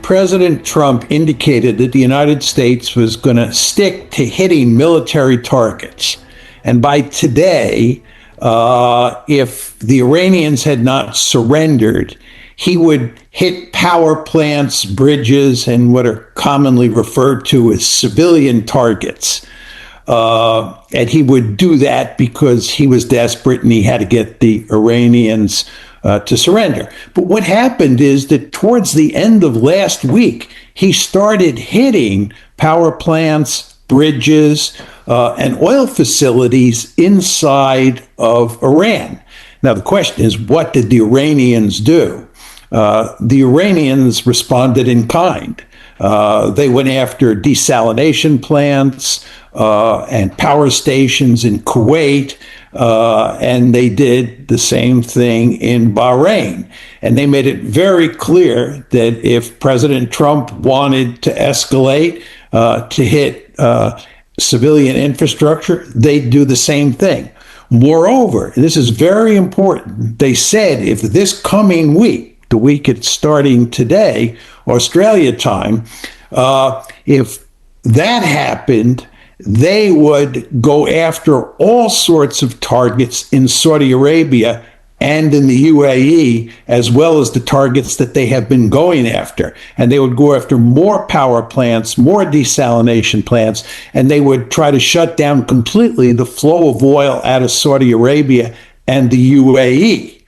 President Trump indicated that the United States was going to stick to hitting military targets. And by today, if the Iranians had not surrendered, he would hit power plants, bridges, and what are commonly referred to as civilian targets. And he would do that because he was desperate and he had to get the Iranians to surrender. But what happened is that towards the end of last week, he started hitting power plants, bridges, and oil facilities inside of Iran. Now, the question is, what did the Iranians do? The Iranians responded in kind. They went after desalination plants and power stations in Kuwait, and they did the same thing in Bahrain. And they made it very clear that if President Trump wanted to escalate, to hit civilian infrastructure, they'd do the same thing. Moreover, and this is very important, they said if this coming week, the week it's starting today, Australia time, if that happened, they would go after all sorts of targets in Saudi Arabia and in the UAE, as well as the targets that they have been going after. And they would go after more power plants, more desalination plants, and they would try to shut down completely the flow of oil out of Saudi Arabia and the UAE.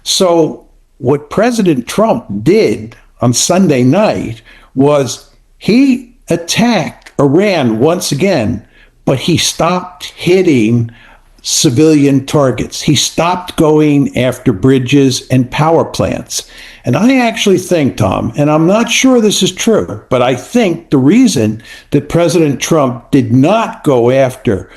So what President Trump did on Sunday night was he attacked Iran once again, but he stopped hitting civilian targets. He stopped going after bridges and power plants. And I actually think, Tom, and I'm not sure this is true, but I think the reason that President Trump did not go after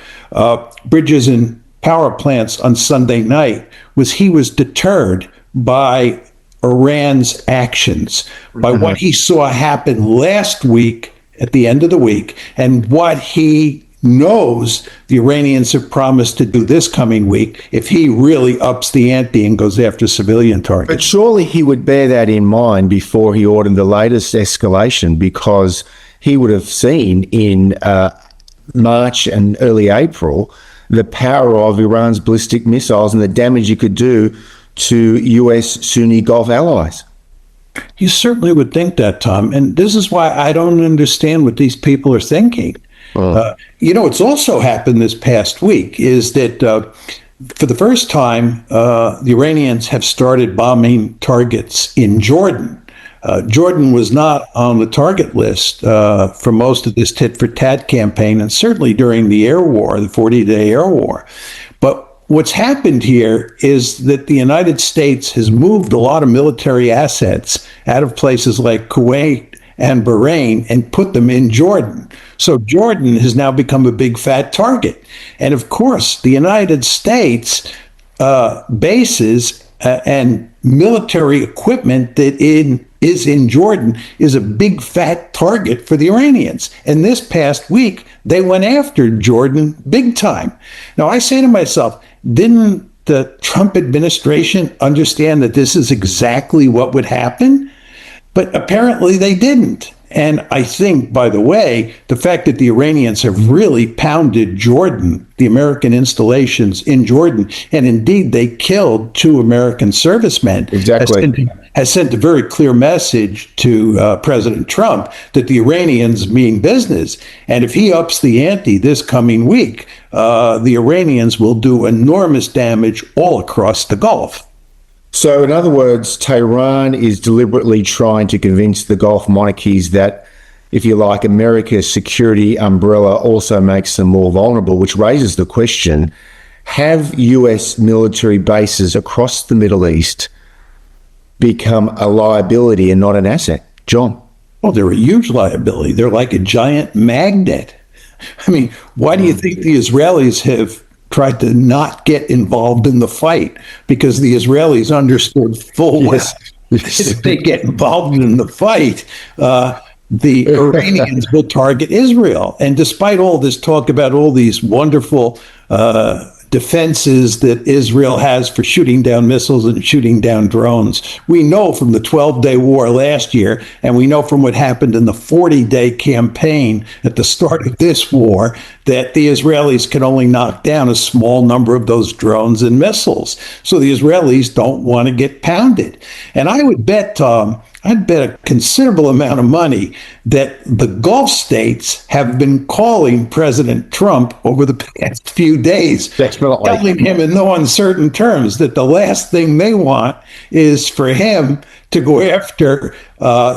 bridges and power plants on Sunday night was he was deterred by Iran's actions, by what he saw happen last week at the end of the week, and what he knows the Iranians have promised to do this coming week if he really ups the ante and goes after civilian targets. But surely he would bear that in mind before he ordered the latest escalation, because he would have seen in March and early April the power of Iran's ballistic missiles and the damage it could do to U.S. Sunni Gulf allies. You certainly would think that, Tom. And this is why I don't understand what these people are thinking. It's also happened this past week is that for the first time, the Iranians have started bombing targets in Jordan. Jordan was not on the target list for most of this tit-for-tat campaign, and certainly during the air war, the 40-day air war. But what's happened here is that the United States has moved a lot of military assets out of places like Kuwait and Bahrain and put them in Jordan. So Jordan has now become a big fat target. And of course, the United States bases and military equipment that is in Jordan is a big fat target for the Iranians. And this past week, they went after Jordan big time. Now, I say to myself, didn't the Trump administration understand that this is exactly what would happen? But apparently they didn't. And I think, by the way, the fact that the Iranians have really pounded Jordan, the American installations in Jordan, and indeed they killed 2 American servicemen, has sent a very clear message to President Trump that the Iranians mean business. And if he ups the ante this coming week, the Iranians will do enormous damage all across the Gulf. So, in other words, Tehran is deliberately trying to convince the Gulf monarchies that, if you like, America's security umbrella also makes them more vulnerable, which raises the question, have US military bases across the Middle East become a liability and not an asset? John? Well, they're a huge liability. They're like a giant magnet. I mean, why do you think the Israelis have tried to not get involved in the fight? Because the Israelis understood full well if they get involved in the fight, the Iranians will target Israel. And despite all this talk about all these wonderful defenses that Israel has for shooting down missiles and shooting down drones. We know from the 12-day war last year, and we know from what happened in the 40-day campaign at the start of this war, that the Israelis can only knock down a small number of those drones and missiles. So the Israelis don't want to get pounded. And I would bet, I'd bet a considerable amount of money that the Gulf states have been calling President Trump over the past few days, Definitely. telling him in no uncertain terms that the last thing they want is for him to go after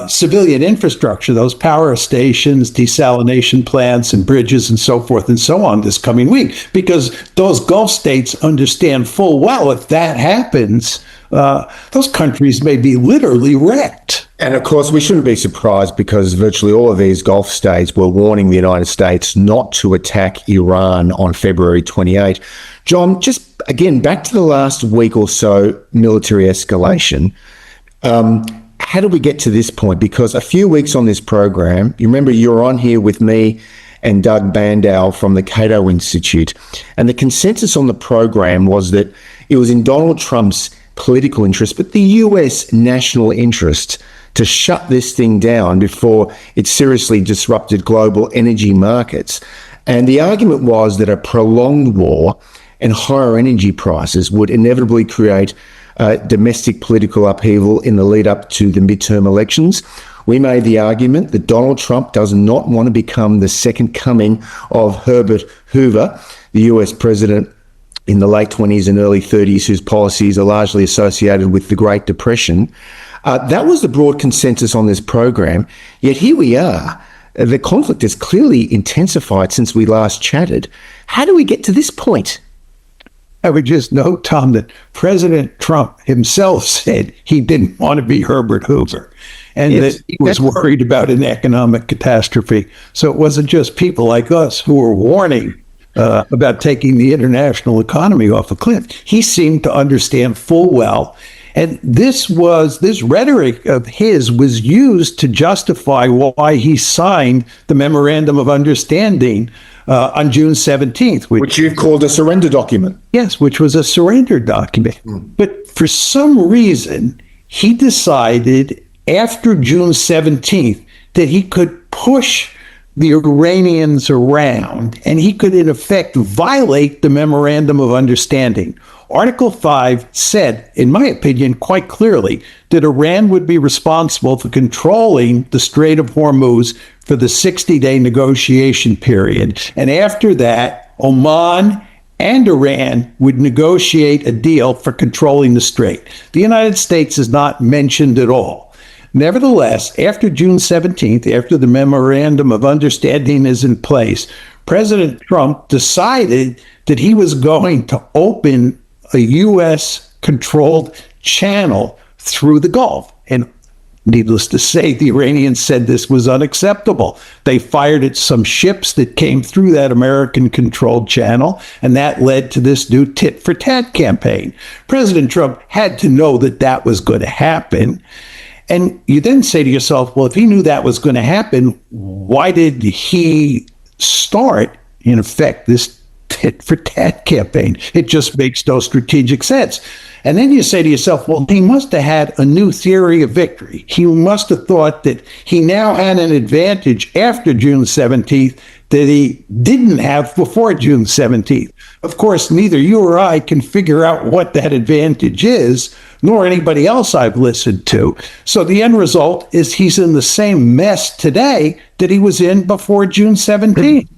civilian infrastructure, those power stations, desalination plants, and bridges, and so forth and so on this coming week, because those Gulf states understand full well if that happens, those countries may be literally wrecked. And of course, we shouldn't be surprised because virtually all of these Gulf states were warning the United States not to attack Iran on February 28. John, just again, back to the last week or so military escalation. How did we get to this point? Because a few weeks on this program, you remember you were on here with me and Doug Bandow from the Cato Institute, and the consensus on the program was that it was in Donald Trump's political interest, but the US national interest to shut this thing down before it seriously disrupted global energy markets. And the argument was that a prolonged war and higher energy prices would inevitably create domestic political upheaval in the lead up to the midterm elections. We made the argument that Donald Trump does not want to become the second coming of Herbert Hoover, the US president in the late 20s and early 30s, whose policies are largely associated with the Great Depression. That was the broad consensus on this program. Yet here we are. The conflict has clearly intensified since we last chatted. How do we get to this point? I would just note, Tom, that President Trump himself said he didn't want to be Herbert Hoover, and that he was worried about an economic catastrophe. So it wasn't just people like us who were warning about taking the international economy off a cliff. He seemed to understand full well. And this rhetoric of his was used to justify why he signed the Memorandum of Understanding on June 17th. Which you've called a surrender document. Yes, which was a surrender document. But for some reason, he decided after June 17th that he could push the Iranians around, and he could, in effect, violate the Memorandum of Understanding. Article 5 said, in my opinion, quite clearly, that Iran would be responsible for controlling the Strait of Hormuz for the 60-day negotiation period. And after that, Oman and Iran would negotiate a deal for controlling the strait. The United States is not mentioned at all. Nevertheless, after June 17th, after the Memorandum of Understanding is in place, President Trump decided that he was going to open a U.S.-controlled channel through the Gulf. And needless to say, the Iranians said this was unacceptable. They fired at some ships that came through that American-controlled channel, and that led to this new tit-for-tat campaign. President Trump had to know that that was going to happen. And you then say to yourself, well, if he knew that was going to happen, why did he start, in effect, this tit-for-tat campaign? It just makes no strategic sense. And then you say to yourself, well, he must have had a new theory of victory. He must have thought that he now had an advantage after June 17th that he didn't have before June 17th. Of course, neither you or I can figure out what that advantage is, nor anybody else I've listened to. So the end result is he's in the same mess today that he was in before June 17th.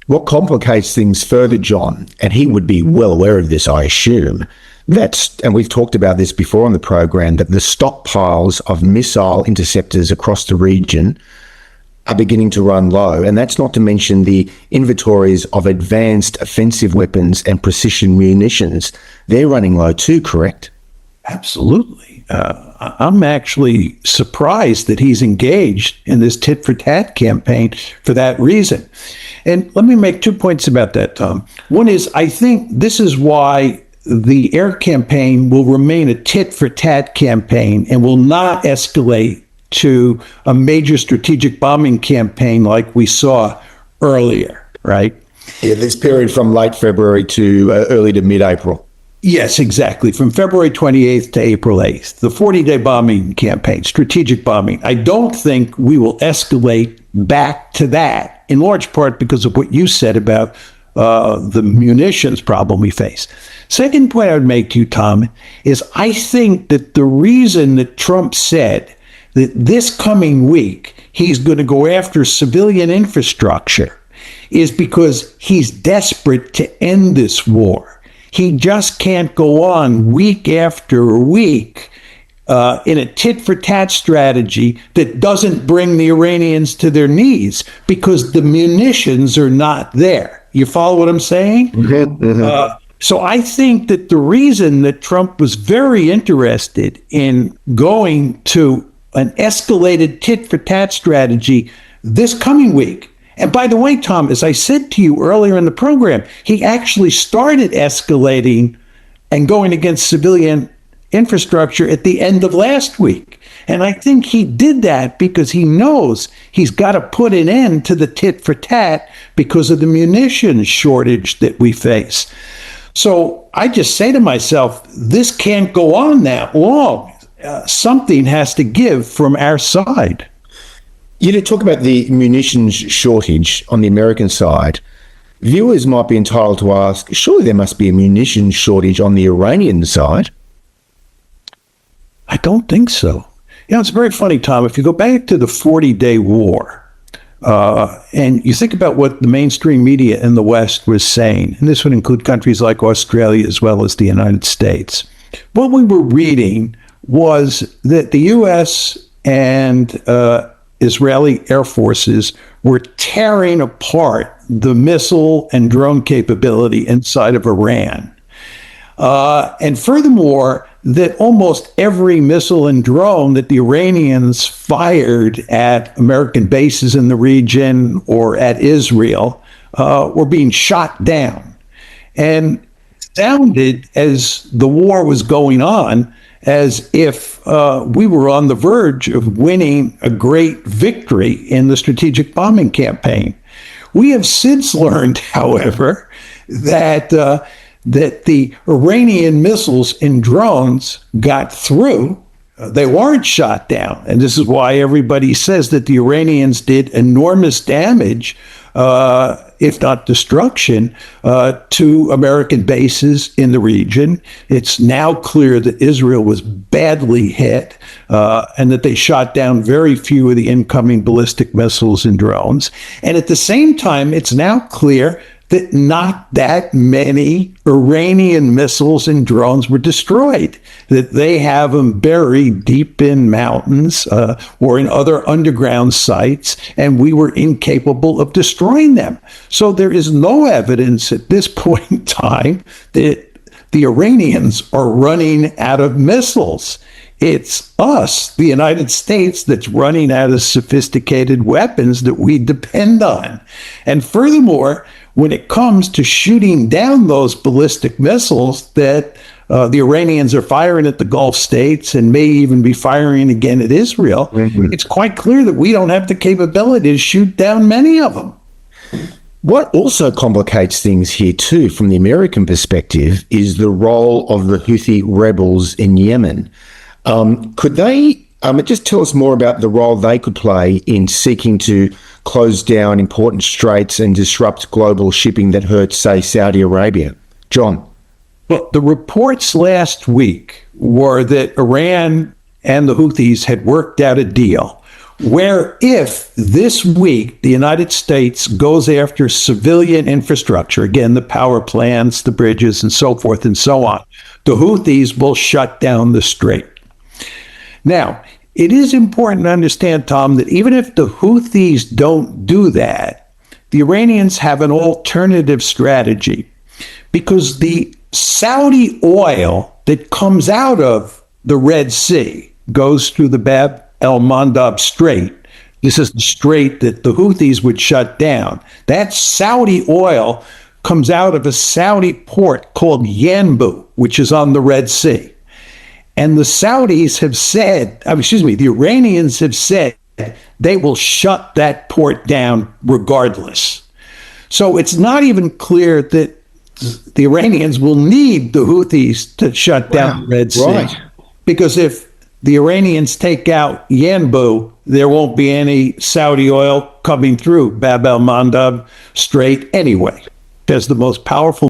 What complicates things further, John, and he would be well aware of this, I assume, and we've talked about this before on the program, that the stockpiles of missile interceptors across the region are beginning to run low. And that's not to mention the inventories of advanced offensive weapons and precision munitions. They're running low too, correct? Absolutely. I'm actually surprised that he's engaged in this tit-for-tat campaign for that reason. And let me make 2 points about that, Tom. One is, I think this is why the air campaign will remain a tit-for-tat campaign and will not escalate to a major strategic bombing campaign like we saw earlier, right? Yeah, this period from late February to early to mid-April. Yes, exactly. From February 28th to April 8th, the 40-day bombing campaign, strategic bombing. I don't think we will escalate back to that, in large part because of what you said about the munitions problem we face. Second point I would make to you, Tom, is I think that the reason that Trump said that this coming week he's going to go after civilian infrastructure is because he's desperate to end this war. He just can't go on week after week in a tit-for-tat strategy that doesn't bring the Iranians to their knees because the munitions are not there. You follow what I'm saying? So I think that the reason that Trump was very interested in going to an escalated tit-for-tat strategy this coming week. And by the way, Tom, as I said to you earlier in the program, he actually started escalating and going against civilian infrastructure at the end of last week. And I think he did that because he knows he's got to put an end to the tit for tat because of the munitions shortage that we face. So I just say to myself, this can't go on that long. Something has to give from our side. You know, talk about the munitions shortage on the American side. Viewers might be entitled to ask, surely there must be a munitions shortage on the Iranian side? I don't think so. You know, it's very funny, Tom. If you go back to the 40-day war, and you think about what the mainstream media in the West was saying, and this would include countries like Australia as well as the United States, what we were reading was that the U.S. and Israeli air forces were tearing apart the missile and drone capability inside of Iran. And furthermore, that almost every missile and drone that the Iranians fired at American bases in the region or at Israel were being shot down. And it sounded as the war was going on as if we were on the verge of winning a great victory in the strategic bombing campaign. We have since learned, however, that the Iranian missiles and drones got through. They weren't shot down. And this is why everybody says that the Iranians did enormous damage, if not destruction, to American bases in the region. It's now clear that Israel was badly hit and that they shot down very few of the incoming ballistic missiles and drones. And at the same time, it's now clear that not that many Iranian missiles and drones were destroyed, that they have them buried deep in mountains or in other underground sites, and we were incapable of destroying them. So there is no evidence at this point in time that the Iranians are running out of missiles. It's us, the United States, that's running out of sophisticated weapons that we depend on. And furthermore, when it comes to shooting down those ballistic missiles that the Iranians are firing at the Gulf states and may even be firing again at Israel, it's quite clear that we don't have the capability to shoot down many of them. What also complicates things here too, from the American perspective, is the role of the Houthi rebels in Yemen. Could they just tell us more about the role they could play in seeking to close down important straits and disrupt global shipping that hurts, say, Saudi Arabia? John? Well, the reports last week were that Iran and the Houthis had worked out a deal where if this week the United States goes after civilian infrastructure, again, the power plants, the bridges, and so forth and so on, the Houthis will shut down the strait. Now, it is important to understand, Tom, that even if the Houthis don't do that, the Iranians have an alternative strategy because the Saudi oil that comes out of the Red Sea goes through the Bab el-Mandab Strait. This is the strait that the Houthis would shut down. That Saudi oil comes out of a Saudi port called Yanbu, which is on the Red Sea. And the Saudis have said, the Iranians have said they will shut that port down regardless. So it's not even clear that the Iranians will need the Houthis to shut down the Red Sea. Right. Because if the Iranians take out Yanbu, there won't be any Saudi oil coming through Bab el Mandab Strait anyway. As the most powerful